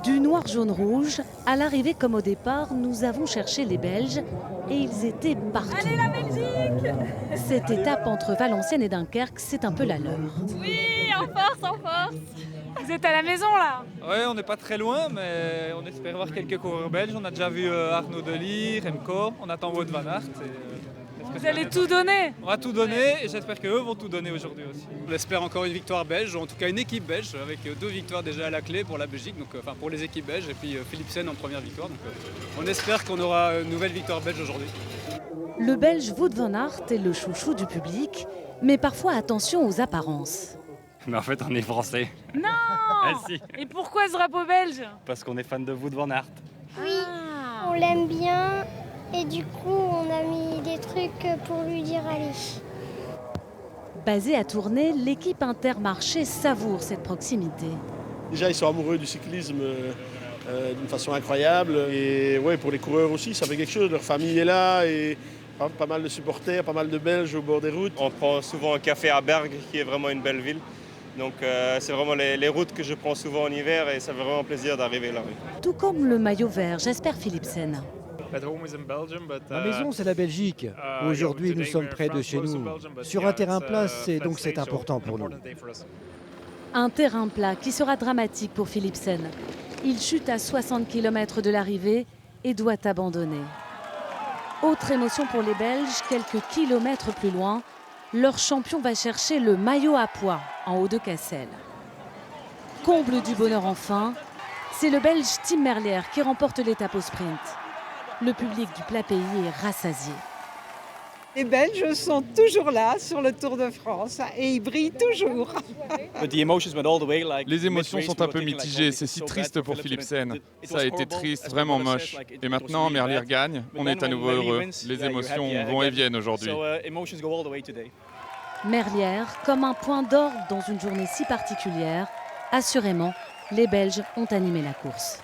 Du noir, jaune, rouge, à l'arrivée comme au départ, nous avons cherché les Belges et ils étaient partout. Allez la Belgique! Cette étape entre Valenciennes et Dunkerque, c'est un peu la leur. Oui, en force, en force! Vous êtes à la maison là? Ouais, on n'est pas très loin, mais on espère voir quelques coureurs belges. On a déjà vu Arnaud Delir, Remco, on attend Wout van Aert. Vous allez tout donner? On va tout donner et j'espère qu'eux vont tout donner aujourd'hui aussi. On espère encore une victoire belge, ou en tout cas une équipe belge, avec 2 victoires déjà à la clé pour la Belgique, donc, enfin pour les équipes belges, et puis Philipsen en première victoire. Donc, on espère qu'on aura une nouvelle victoire belge aujourd'hui. Le Belge Wout van Aert est le chouchou du public, mais parfois attention aux apparences. Mais en fait, on est français. Non! Ah, si. Et pourquoi ce drapeau belge? Parce qu'on est fan de Wout van Aert. Oui, Ah. on l'aime bien et du coup on a mis des trucs pour lui dire allez. Basée à Tournai, l'équipe Intermarché savoure cette proximité. Déjà, ils sont amoureux du cyclisme d'une façon incroyable. Et ouais, pour les coureurs aussi, ça fait quelque chose. Leur famille est là et pas mal de supporters, pas mal de Belges au bord des routes. On prend souvent un café à Bergue, qui est vraiment une belle ville. Donc c'est vraiment les routes que je prends souvent en hiver et ça fait vraiment plaisir d'arriver là. Oui. Tout comme le maillot vert, Jasper Philipsen. Ma maison, c'est la Belgique. Aujourd'hui, nous sommes près de chez nous, sur un terrain plat, et donc c'est important pour nous. Un terrain plat qui sera dramatique pour Philipsen. Il chute à 60 km de l'arrivée et doit abandonner. Autre émotion pour les Belges, quelques kilomètres plus loin, leur champion va chercher le maillot à pois en haut de Cassel. Comble du bonheur enfin, c'est le Belge Tim Merlier qui remporte l'étape au sprint. Le public du plat pays est rassasié. Les Belges sont toujours là sur le Tour de France et ils brillent toujours. Les émotions sont un peu mitigées, c'est si triste pour Philipsen. Ça a été triste, vraiment moche. Et maintenant, Merlier gagne, on est à nouveau heureux. Les émotions vont et viennent aujourd'hui. Merlier, comme un point d'orgue dans une journée si particulière, assurément, les Belges ont animé la course.